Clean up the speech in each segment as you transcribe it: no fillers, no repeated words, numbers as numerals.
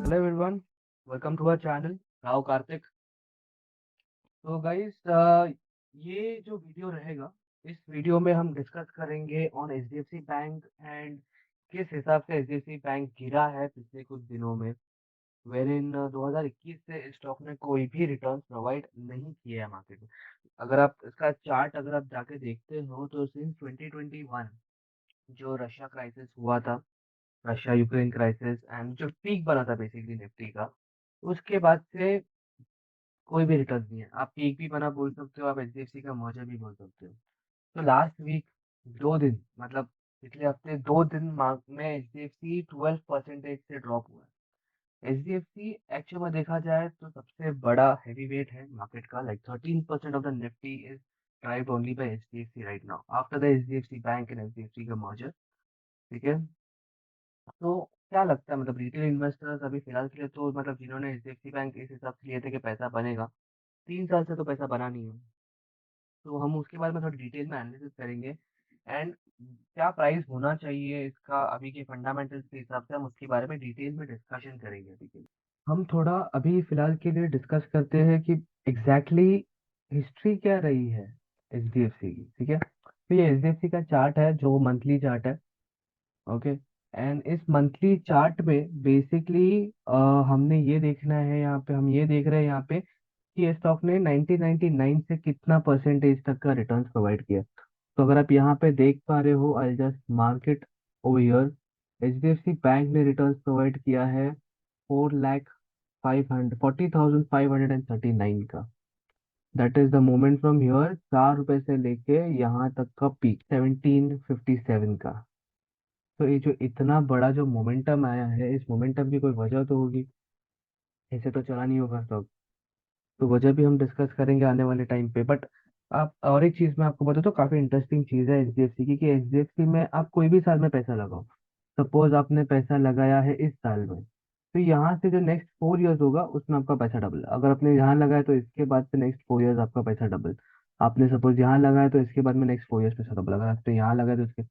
Hello everyone, welcome to our channel Rao Karthik. तो guys, ये जो वीडियो रहेगा, इस वीडियो में हम डिस्कस करेंगे ऑन एचडीएफसी बैंक एंड किस हिसाब से एचडीएफसी बैंक गिरा है पिछले कुछ दिनों में, वेर इन 2021 से इस स्टॉक ने कोई भी रिटर्न प्रोवाइड नहीं किया है मार्केट में। अगर आप इसका चार्ट अगर आप जाके देखते हो तो सिंस 2021 जो रशिया क्राइसिस हुआ था, रशिया यूक्रेन क्राइसिस एंड जो पीक बना था बेसिकली निफ्टी का, उसके बाद से कोई भी रिटर्न नहीं है। आप पीक भी बना बोल सकते हो, आप एचडीएफसी का मर्जर भी बोल सकते हो। तो लास्ट वीक 2 दिन मतलब पिछले हफ्ते 2 दिन में एचडीएफसी 12% से ड्रॉप हुआ है। एचडीएफसी एक्चुअल में देखा जाए तो सबसे बड़ा हैवी वेट है मार्केट का, like 13% of the Nifty is derived only by HDFC right now after the HDFC bank and HDFC का मर्जर। ठीक है। तो क्या लगता है, मतलब रिटेल इन्वेस्टर्स अभी फिलहाल के लिए तो मतलब जिन्होंने एचडीएफसी बैंक इस हिसाब से लिए थे कि पैसा बनेगा, 3 साल से तो पैसा बना नहीं है। तो हम उसके बारे में थोड़ी डिटेल में एनालिसिस करेंगे एंड क्या प्राइस होना चाहिए इसका अभी के फंडामेंटल्स के हिसाब से हम उसके बारे में डिटेल में डिस्कशन करेंगे अभी के लिए। हम थोड़ा अभी फिलहाल के लिए डिस्कस करते हैं कि एग्जैक्टली हिस्ट्री क्या रही है एचडीएफसी की। ठीक है, तो ये एचडीएफसी का चार्ट है जो मंथली चार्ट है। ओके। एंड इस मंथली चार्ट में बेसिकली हमने ये देखना है, यहाँ पे हम ये देख रहे हैं यहाँ पे कि ये स्टॉक ने 1999 से कितना परसेंटेज तक का रिटर्न प्रोवाइड किया। तो अगर आप यहाँ पे देख पा रहे हो, I just market over here, HDFC bank ने रिटर्न प्रोवाइड किया है 4,40,539 का। That is the moment from here, 4 रुपए से लेके यहाँ तक का पीक 1757 का। तो ये जो इतना बड़ा जो मोमेंटम आया है, इस मोमेंटम की कोई वजह तो होगी, ऐसे तो चला नहीं होगा स्टॉक। तो वजह भी हम डिस्कस करेंगे आने वाले टाइम पे। बट आप और एक चीज मैं आपको बता तो काफी इंटरेस्टिंग चीज है एचडीएफसी की, कि एचडीएफसी में आप कोई भी साल में पैसा लगाओ, सपोज आपने पैसा लगाया है इस साल में, तो यहाँ से जो नेक्स्ट 4 इयर्स होगा उसमें आपका पैसा डबल। अगर आपने यहाँ लगाया तो इसके बाद से नेक्स्ट 4 इयर्स आपका पैसा डबल। आपने सपोज यहाँ लगाया तो इसके बाद में नेक्स्ट 4 इयर्स पैसा डबल। अगर आपने यहाँ लगाया तो इसके,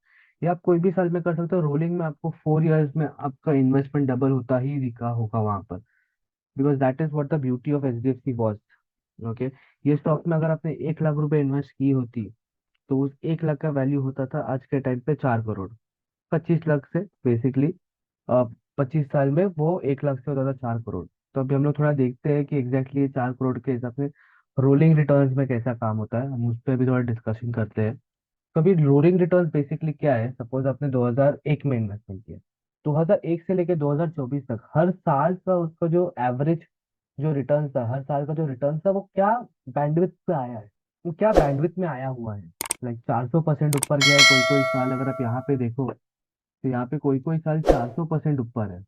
ये आप कोई भी साल में कर सकते हो। रोलिंग में आपको 4 इयर्स में आपका इन्वेस्टमेंट डबल होता ही दिखा होगा वहां पर, because that is what the beauty of HDFC was. Okay. ये स्टॉक में अगर आपने 1 लाख रुपए इन्वेस्ट की होती तो उस 1 लाख का वैल्यू होता था आज के टाइम पे 4 करोड़। 25 लाख से बेसिकली 25 साल में वो 1 लाख से होता था 4 करोड़। तो अभी हम लोग थोड़ा देखते हैं कि एग्जैक्टली ये 4 करोड़ के हिसाब से रोलिंग रिटर्न्स में कैसा काम होता है, हम उस पर भी थोड़ा डिस्कशन करते हैं। तो अभी रोलिंग रिटर्न्स बेसिकली क्या है, सपोज आपने 2001 में इन्वेस्टमेंट किया, 2001 से लेके 2024 तक हर साल का उसका जो एवरेज जो रिटर्न था, हर साल का जो रिटर्न था, वो क्या बैंडविथ पे आया है, वो क्या बैंडविथ में आया हुआ है। लाइक 400% ऊपर गया है कोई कोई साल। अगर आप यहाँ पे देखो तो यहाँ पे कोई कोई साल 400% ऊपर है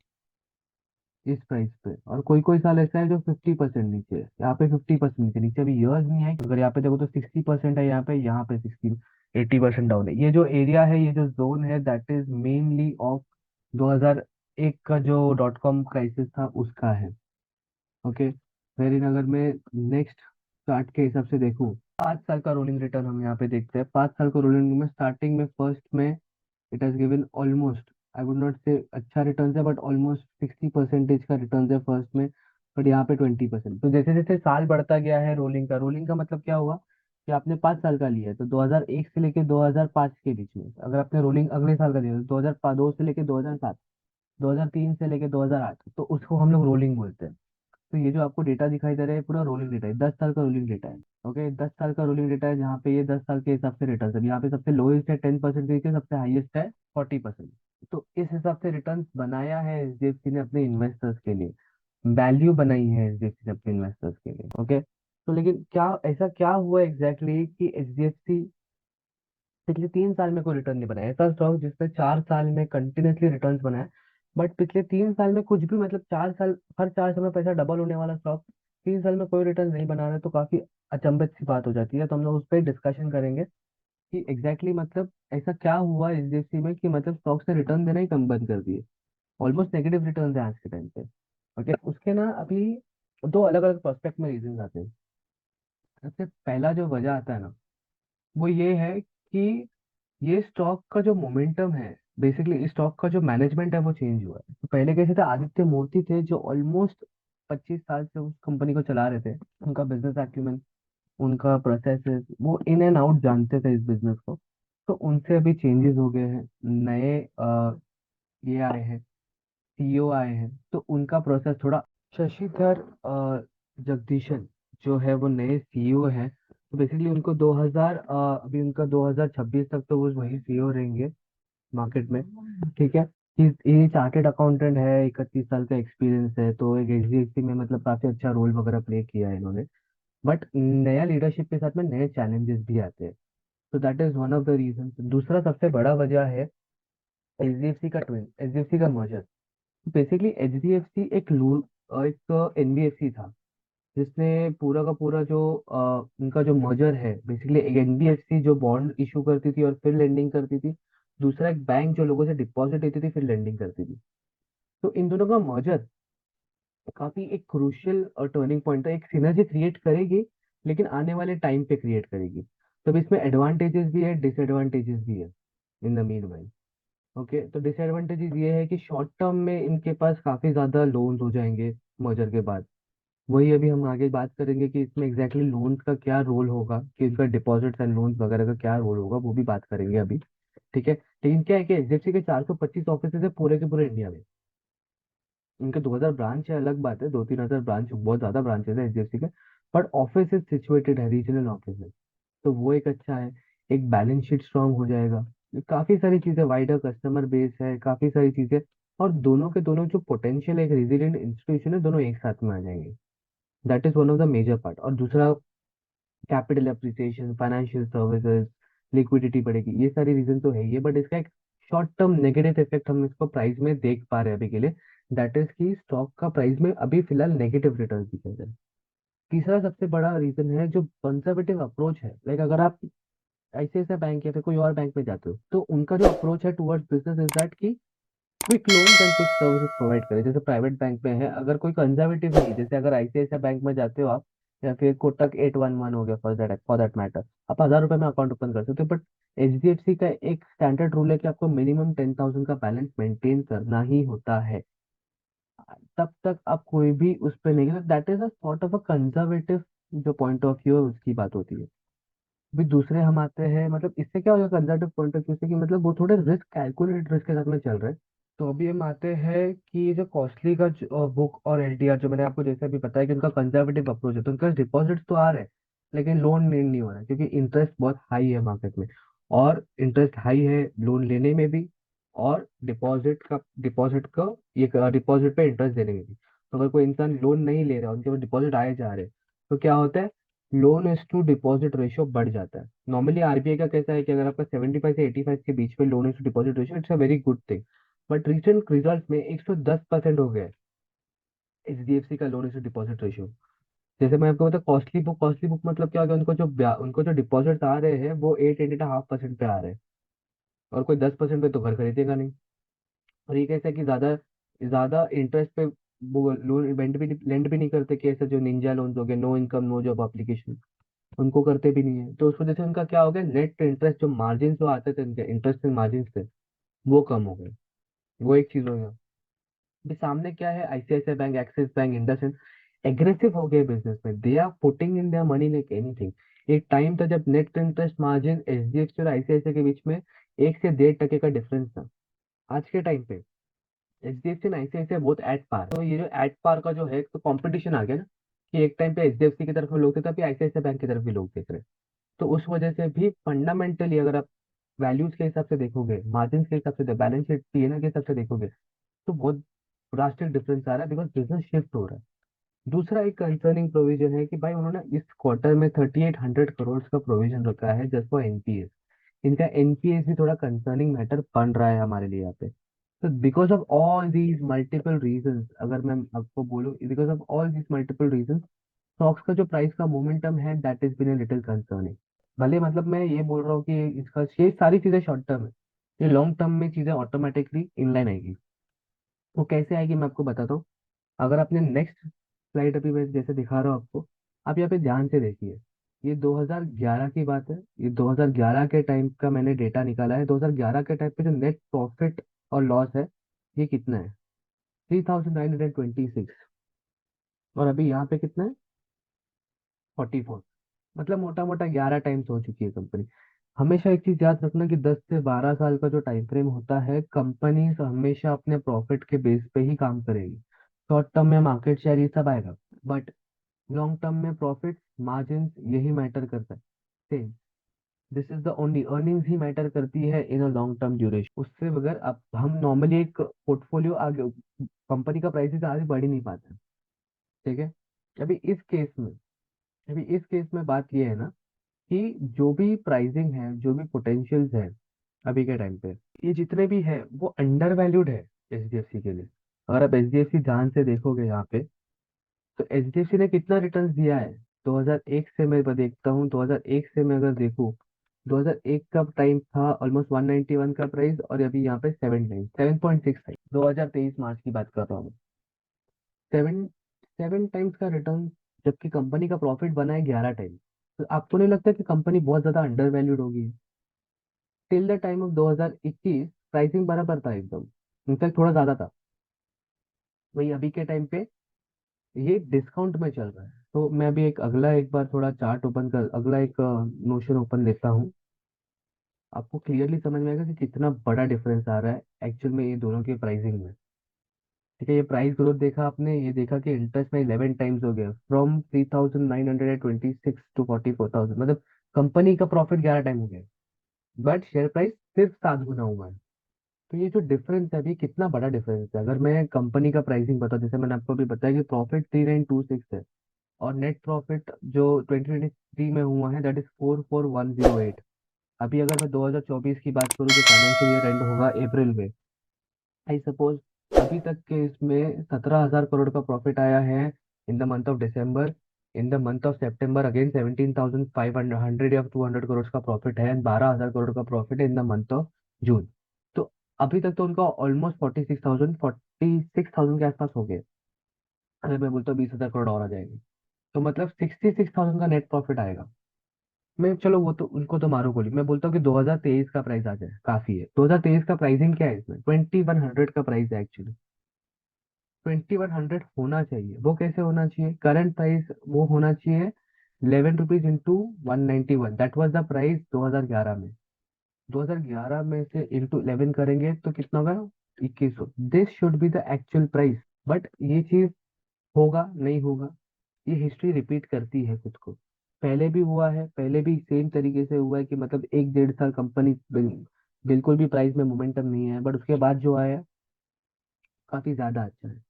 इस प्राइस पे, और कोई कोई साल ऐसा है जो 50% नीचे है। यहाँ पे 50% नीचे, नीचे अभी ईयर्स नहीं है। अगर यहाँ पे देखो तो 60% है, यहाँ पे 80% डाउन है। ये जो एरिया है, ये जो जोन है, दैट इज मेनली ऑफ 2001 का जो डॉट कॉम क्राइसिस था उसका है। ओके। वेरिन अगर मैं नेक्स्ट चार्ट के हिसाब से देखूं, 5 साल का रोलिंग रिटर्न हम यहाँ पे देखते हैं। 5 साल का रोलिंग में स्टार्टिंग में फर्स्ट में it has given almost, I would not से अच्छा रिटर्न है, बट ऑलमोस्ट 60% का रिटर्न है फर्स्ट में। बट यहाँ पे 20%। तो जैसे जैसे साल बढ़ता गया है रोलिंग का मतलब क्या हुआ कि आपने 5 साल का लिया है तो 2001 से लेके 2005 के बीच में, अगर आपने रोलिंग अगले साल का लिया तो 2002 से लेके 2007, 2003 से लेके 2008, तो उसको हम लोग रोलिंग बोलते हैं। तो ये जो आपको डेटा दिखाई दे रहा है पूरा रोलिंग डेटा है, 10 साल का रोलिंग डेटा है। ओके, 10 साल का रोलिंग डेटा है जहाँ पे ये 10 साल के हिसाब से रिटर्न है। यहाँ पे सबसे लोएस्ट है 10% के, सबसे हाईएस्ट है 40%। तो इस हिसाब से रिटर्न बनाया है एचडीएफसी ने अपने इन्वेस्टर्स के लिए, वैल्यू बनाई है एचडीएफसी ने अपने इन्वेस्टर्स के लिए। ओके। तो लेकिन क्या ऐसा क्या हुआ एग्जैक्टली कि एचडीएफसी पिछले 3 साल में कोई रिटर्न नहीं बनाया, ऐसा स्टॉक जिसने 4 साल में कंटिन्यूसली रिटर्न बनाया, बट पिछले 3 साल में कुछ भी, मतलब 4 साल, हर 4 साल में पैसा डबल होने वाला स्टॉक 3 साल में कोई रिटर्न नहीं बना रहा है, तो काफी अचंभित सी बात हो जाती है। तो हम लोग उस पर डिस्कशन करेंगे कि एग्जैक्टली मतलब ऐसा क्या हुआ एचडीएफसी में कि मतलब स्टॉक्स ने रिटर्न देना ही कम बंद कर दिए। ऑलमोस्ट नेगेटिव रिटर्न है आज के टाइम पे। ओके, उसके ना अभी दो अलग अलग पर्सपेक्ट में रीजन आते हैं। सबसे पहला जो वजह आता है ना, वो ये है कि ये स्टॉक का जो मोमेंटम है, बेसिकली इस स्टॉक का जो मैनेजमेंट है वो चेंज हुआ है। तो पहले कैसे थे, आदित्य मूर्ति थे जो ऑलमोस्ट 25 साल से उस कंपनी को चला रहे थे। उनका बिजनेस एक्यूमेंट, उनका प्रोसेसेस, वो इन एंड आउट जानते थे इस बिजनेस को। तो उनसे अभी चेंजेस हो गए हैं, नए ये आए हैं, सीईओ आए हैं, तो उनका प्रोसेस थोड़ा। शशिधर जगदीशन जो है वो नए सीईओ है। तो बेसिकली उनको 2000 अभी उनका 2026 तक तो वो वही सीईओ रहेंगे मार्केट में। ठीक है। ये चार्टेड अकाउंटेंट है, 31 साल का एक्सपीरियंस है, तो एक एचडीएफसी में मतलब काफी अच्छा रोल वगैरह प्ले किया है इन्होंने। बट नया लीडरशिप के साथ में नए चैलेंजेस भी आते हैं। तो that is one of the reason. दूसरा सबसे बड़ा वजह है एचडीएफसी का मर्जर। बेसिकली एचडीएफसी एक लोन, एक एनबीएफसी था, जिसने पूरा का पूरा जो उनका जो मर्जर है, बेसिकली एक एनबीएफसी जो बॉन्ड इशू करती थी और फिर लेंडिंग करती थी, दूसरा एक बैंक जो लोगों से डिपॉजिट लेती थी फिर लेंडिंग करती थी। तो इन दोनों का मर्जर काफी एक क्रूशियल और टर्निंग पॉइंट था। एक सिनर्जी क्रिएट करेगी, लेकिन आने वाले टाइम पे क्रिएट करेगी। तब इसमें एडवांटेजेस भी है, डिसएडवांटेजेस भी है in the mean while. Okay, तो डिसएडवांटेजेस ये है कि शॉर्ट टर्म में इनके पास काफी ज्यादा लोन्स हो जाएंगे मर्जर के बाद। वही अभी हम आगे बात करेंगे कि इसमें एग्जैक्टली लोन्स का क्या रोल होगा, कि इनका डिपॉजिट्स एंड लोन्स वगैरह का क्या रोल होगा, वो भी बात करेंगे अभी। ठीक है, लेकिन क्या है कि एचडीएफसी के 425 ऑफिस है पूरे के पूरे इंडिया में। इनके 2000 ब्रांच है, अलग बात है, 2-3 हजार ब्रांच, बहुत ज्यादा ब्रांचेस है एचडीएफसी के। बट ऑफिस इज सिचुएटेड है, रीजनल ऑफिस है। तो वो एक अच्छा है। एक बैलेंस शीट स्ट्रांग हो जाएगा। काफी सारी चीजें, वाइडर कस्टमर बेस है, काफी सारी चीजें। और दोनों के दोनों जो पोटेंशियल एक रेजिलियंट इंस्टीट्यूशन है, दोनों एक साथ में आ जाएंगे। That is one of the major part. और दूसरा, capital appreciation, financial services, liquidity बढ़ेगी, ये सारी रीजन तो है ही है। बट इसका एक शॉर्ट टर्म नेगेटिव इफेक्ट हम इसको प्राइस में देख पा रहे हैं अभी के लिए। दैट इज कि स्टॉक का प्राइस में अभी फिलहाल नेगेटिव रिटर्न दिखा जा रहा है। तीसरा सबसे बड़ा रीजन है जो कंजर्वेटिव अप्रोच है। लाइक अगर आप आईसीआईसीआई बैंक या फिर कोई और बैंक में जाते हो, तो उनका जो अप्रोच है टुवर्ड्स बिजनेस इज दैट की quick loans and quick services provide करें। जैसे प्राइवेट बैंक में है, अगर कोई कंजर्वेटिव नहीं है, जैसे अगर आईसीआईसीआई बैंक में जाते हो आप, या फिर कोटक 811 हो गया, फॉर दैट मैटर, आप 1000 रुपए में अकाउंट ओपन कर सकते हो। बट एचडीएफसी का एक स्टैंडर्ड रूल है कि आपको मिनिमम 10,000 का बैलेंस मेंटेन करना ही होता है। तब तक आप कोई भी उस पर नहीं, that is a sort of a conservative जो पॉइंट ऑफ व्यू है उसकी बात होती है। भी दूसरे हम आते हैं, मतलब इससे क्या होगा कंजर्वेटिव पॉइंट ऑफ व्यू से, कि मतलब वो थोड़े रिस्क, कैलकुलेटेड रिस्क के साथ में चल रहे हैं। तो अभी हम आते हैं कि ये जो कॉस्टली का बुक और एलडीआर, जो मैंने आपको जैसे अभी बताया कि उनका कंजर्वेटिव अप्रोच है, तो उनका डिपॉजिट तो आ रहे हैं, लेकिन लोन नहीं हो रहा है, क्योंकि इंटरेस्ट बहुत हाई है मार्केट में। और इंटरेस्ट हाई है लोन लेने में भी, और डिपॉजिट का ये डिपॉजिट पे इंटरेस्ट देने में भी। तो अगर कोई इंसान लोन नहीं ले रहा, उनके पास डिपॉजिट आए जा रहे हैं, तो क्या होता है, loan is to deposit ratio बढ़ जाता है। नॉर्मली आरबीआई का कैसा है कि अगर आपका 75 से 85 के बीच में loan is to deposit ratio, it's a very good thing. But recent result में 110% हो गया है एचडीएफसी का loan is to deposit ratio. जैसे मैं आपको बता, कॉस्टली बुक मतलब क्या हो गया, उनको जो डिपॉजिट आ रहे हैं वो 8-8.5% पे आ रहे हैं। और कोई 10% पे तो घर खरीदेगा नहीं। और ये कैसा है कि ज्यादा ज्यादा इंटरेस्ट पे वो लोन लेंड भी नहीं करते, कि ऐसा जो निंजा लोन हो गया, no income no job application, उनको करते भी नहीं है। तो उस वजह से उनका क्या हो गया, नेट इंटरेस्ट जो मार्जिन जो आते थे उनके इंटरेस्ट मार्जिन से, वो कम हो गए। वो एक चीज हो गया। अभी सामने क्या है, ICICI bank, Axis bank, IndusInd aggressive हो गए बिजनेस में। They are putting in their money like anything. एक टाइम था जब नेट इंटरेस्ट मार्जिन एचडीएफसी और आईसीआईसीआई के बीच में 1 से 1.5% का डिफरेंस था। आज के टाइम पे एचडीएफसी और आईसीआईसीआई बहुत एट पार। तो ये जो एट पार का जो है, तो कंपटीशन आ गया ना, कि एक टाइम पे एचडीएफसी की तरफ में लोग थे, तभी आईसीआईसीआई बैंक की तरफ भी लोग देख रहे हैं। तो उस वजह से भी फंडामेंटली अगर आप वैल्यूज के हिसाब से देखोगे, मार्जिन के हिसाब से, बैलेंस शीट पीएनएल के हिसाब से देखोगे, तो बहुत ड्रास्टिक डिफरेंस आ रहा है, बिकॉज बिजनेस शिफ्ट हो रहा है। दूसरा एक कंसर्निंग प्रोविजन है कि भाई उन्होंने इस क्वार्टर में 3800 करोड़ का प्रोविजन रखा है जस्ट फॉर एनपीएस। इनका एनपीएस भी थोड़ा कंसर्निंग मैटर बन रहा है हमारे लिए यहाँ पे। तो because of all these multiple reasons, अगर मैं आपको बोलूँ, because of all these multiple reasons, stocks का जो प्राइस का मोमेंटम है that is been a little concerning. भले मतलब मैं ये बोल रहा हूँ कि इसका, ये सारी चीजें शॉर्ट टर्म है, ये लॉन्ग टर्म में चीजें ऑटोमेटिकली इनलाइन आएगी। वो कैसे आएगी मैं आपको बताता हूँ। अगर आपने नेक्स्ट स्लाइड अभी मैं जैसे दिखा रहा हूँ आपको, आप यहाँ पे ध्यान से देखिए। ये 2011 की बात है, ये 2011 के टाइम का मैंने डेटा निकाला है। 2011 के टाइम पे जो नेट प्रॉफिट और लॉस है, ये कितना है? 3926। और अभी यहाँ पे कितना है? 44। मतलब मोटा मोटा 11 टाइम्स हो चुकी है कंपनी। हमेशा एक चीज याद रखना कि 10 से 12 साल का जो टाइम फ्रेम होता है, कंपनी हमेशा अपने प्रॉफिट के बेस पे ही काम करेगी। शॉर्ट टर्म में मार्केट शेयर ये सब आएगा, बट लॉन्ग टर्म में प्रॉफिट, मार्जिन यही मैटर करता है। Same, this is the only, earnings he matter करती है इन अ लॉन्ग टर्म ड्यूरेशन। उससे बगैर अब हम नॉर्मली एक पोर्टफोलियो आगे, कंपनी का प्राइसेस आगे बढ़ ही नहीं पाता है। ठीक है। अभी इस केस में अभी इस केस में बात ये है ना कि जो भी प्राइसिंग है, जो भी पोटेंशियल्स है अभी के टाइम पे, ये जितने भी है वो अंडर वैल्यूड है एचडीएफसी के लिए। अगर आप एचडीएफसी ध्यान से देखोगे यहाँ पे, तो एचडीएफसी ने कितना रिटर्न्स दिया है? 2001 से मैं देखता हूँ, 2001 से मैं अगर देखूँ, 2001 का टाइम था ऑलमोस्ट 191 का प्राइस, और अभी यहाँ पे 7.6 टाइम, 2023 मार्च की बात कर रहा हूँ। 7 7 टाइम्स का रिटर्न, जबकि कंपनी का प्रॉफिट बना है 11 टाइम। तो आपको नहीं लगता कि कंपनी बहुत ज्यादा अंडर वैल्यूड होगी? Till the time of 2021 pricing बराबर था एकदम, इनफैक्ट थोड़ा ज्यादा था। वही अभी के टाइम पे ये डिस्काउंट में चल रहा है। तो मैं अभी एक बार थोड़ा चार्ट ओपन कर, अगला एक नोशन ओपन लेता हूँ। आपको क्लियरली समझ में आएगा कि कितना बड़ा डिफरेंस आ रहा है एक्चुअल में ये दोनों के प्राइसिंग में। ठीक है, ये प्राइस ग्रोथ देखा आपने, ये देखा कि इंटरेस्ट में 11 टाइम्स हो गया, फ्रॉम 3926 टू 44,000, मतलब कंपनी का प्रॉफिट 11 टाइम हो गया, बट शेयर प्राइस सिर्फ 7 गुना हुआ है। तो ये जो डिफरेंस है अभी, कितना बड़ा डिफरेंस है। अगर मैं कंपनी का प्राइसिंग बताऊं, जैसे मैंने आपको अभी बताया कि प्रॉफिट 3926 है, और नेट प्रॉफिट जो 2023 में हुआ है दैट इज 44108। अभी अगर मैं 2024 की बात करूँ, जो फाइनेंशियल ईयर एंड होगा अप्रैल में, आई सपोज, अभी तक के इसमें 17,000 करोड़ का प्रॉफिट आया है in the month of December. In the month of September again 17,500 या 200 करोड़ का प्रॉफिट है, 12,000 करोड़ का प्रॉफिट है in the month of June. तो अभी तक तो उनका ऑलमोस्ट 46,000 के आसपास हो गए। अगर मैं बोलता हूँ 20,000 करोड़ और आ जाएंगे, तो मतलब 66,000 का नेट प्रॉफिट आएगा। मैं चलो वो तो उनको तो मारो गोली, मैं बोलता हूँ कि 2023 का प्राइस आ जाए काफी है। 2023 का प्राइसिंग क्या है इसमें? 2100 का प्राइस है एक्चुअली। 2100 होना चाहिए। वो कैसे होना चाहिए? करंट प्राइस वो होना चाहिए 11 rupees into 191, that was the price 2011 में। 2011 में से इंटू 11 करेंगे तो कितना होगा? 2100। This should be the actual price. But ये चीज होगा नहीं होगा, ये हिस्ट्री रिपीट करती है खुद को। पहले भी हुआ है, पहले भी सेम तरीके से हुआ है कि मतलब 1 1.5 साल कंपनी बिल्कुल भी प्राइस में मोमेंटम नहीं है, बट उसके बाद जो आया काफी ज्यादा अच्छा है।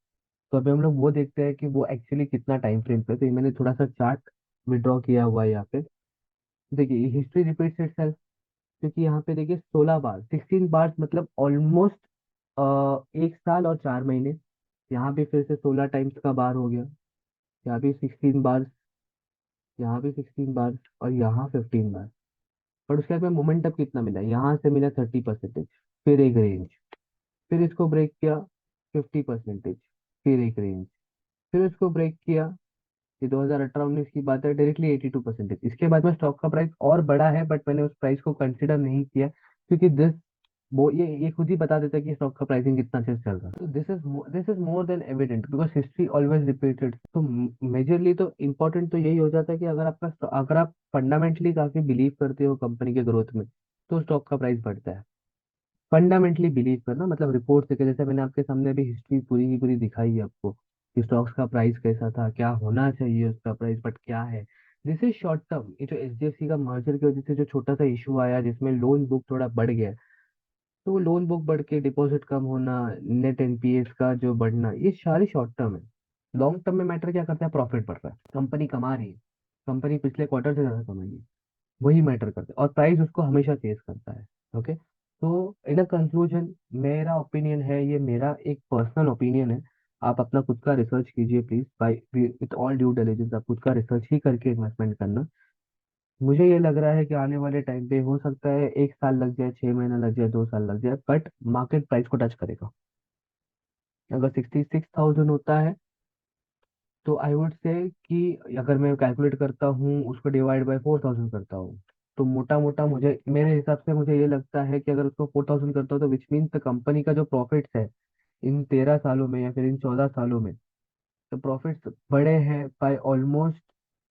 तो अभी हम लोग वो देखते हैं कि वो एक्चुअली कितना टाइम फ्रेम पे। तो ये मैंने थोड़ा सा चार्ट विड्रॉ किया हुआ है यहाँ पे। देखिए हिस्ट्री रिपीट्स इटसेल्फ, क्योंकि यहाँ पे देखिए 16 बार, 16 बार, मतलब ऑलमोस्ट 1 साल और 4 महीने। यहाँ भी फिर से 16 टाइम्स का बार हो गया, यहाँ भी 16 बार, यहाँ भी 16 बार, और यहाँ 15 बार। पर उसके बाद में मोमेंटम कितना मिला? यहाँ से मिला 30%, फिर एक रेंज, फिर इसको ब्रेक किया 50%, फिर एक रेंज, फिर इसको ब्रेक किया। ये 2018-19 की बात है, डायरेक्टली 82%। इसके बाद में स्टॉक का प्राइस और बढ़ा है, बट मैंने उस प्राइस को कंसिडर नहीं किया, क्योंकि दिस वो ये खुद ही बता देता है कि स्टॉक का प्राइसिंग कितना अच्छा चल रहा है। तो this is more than evident, because history always repeated. तो मेजरली तो इम्पोर्टेंट तो यही हो जाता है कि अगर आप फंडामेंटली काफी बिलीव करते हो कंपनी के ग्रोथ में, तो स्टॉक का प्राइस बढ़ता है। फंडामेंटली बिलीव करना मतलब रिपोर्ट से, जैसे मैंने आपके सामने अभी हिस्ट्री पूरी की पूरी दिखाई है आपको कि स्टॉक्स का प्राइस कैसा था, क्या होना चाहिए उसका प्राइस, बट क्या है। This is short term. ये जो एचडीएफसी का मर्जर की वजह से जो छोटा सा इशू आया, जिसमें लोन बुक थोड़ा बढ़ गया, तो वो लोन बुक बढ़ के डिपॉजिट कम होना, नेट एनपीएस का जो बढ़ना, ये सारी शॉर्ट टर्म है। लॉन्ग टर्म में मैटर क्या करता है? प्रॉफिट बढ़ रहा है, कंपनी कमा रही है, कंपनी पिछले क्वार्टर से ज्यादा कमाई है, वही मैटर करता है, और प्राइस उसको हमेशा चेस करता है। ओके। तो इन अ कंक्लूजन, मेरा ओपिनियन है, ये मेरा एक पर्सनल ओपिनियन है। आप अपना खुद का रिसर्च कीजिए please, buy with all due diligence, आप खुद का रिसर्च ही करके इन्वेस्टमेंट करना। मुझे ये लग रहा है कि आने वाले टाइम पे हो सकता है 1 साल लग जाए, 6 महीना लग जाए, 2 साल लग जाए, बट मार्केट प्राइस को टच करेगा। अगर 66,000 होता है, तो आई वुड से कि अगर मैं कैलकुलेट करता हूँ उसको डिवाइड बाय 4000 करता हूँ, तो मोटा मोटा मुझे मेरे हिसाब से मुझे ये लगता है कि अगर उसको 4000 करता हूँ तो विच मीन्स द कंपनी का जो प्रॉफिट्स है इन 13 सालों में या फिर इन 14 सालों में, तो प्रॉफिट्स बढ़े हैं बाय ऑलमोस्ट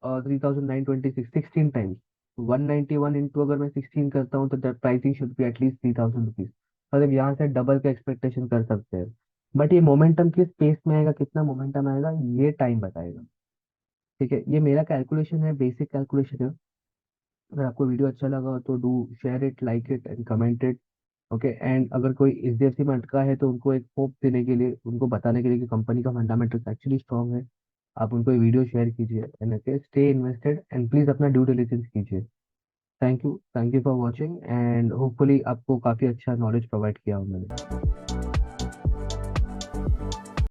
3926, 16 टाइम्स। 191 इंटू अगर मैं 16 करता हूँ तो the pricing should be at least 3000 rupees. मतलब यहाँ से डबल का एक्सपेक्टेशन कर सकते हैं। बट ये मोमेंटम किस पेस में आएगा, कितना मोमेंटम आएगा, ये टाइम बताएगा। ठीक है, ये मेरा कैलकुलेशन है, बेसिक कैलकुलेशन है। अगर आपको वीडियो अच्छा लगा हो तो do share it, like it and comment it. Okay, and अगर कोई एचडीएफसी में अटका है तो उनको एक होप देने के लिए, उनको बताने के लिए कि कंपनी का फंडामेंटल्स एक्चुअली स्ट्रांग है, आप उनको ये वीडियो शेयर कीजिए and okay stay invested and please अपना ड्यू डिलिजेंस कीजिए। Thank you for watching and hopefully आपको काफ़ी अच्छा नॉलेज प्रोवाइड किया हूँ मैंने।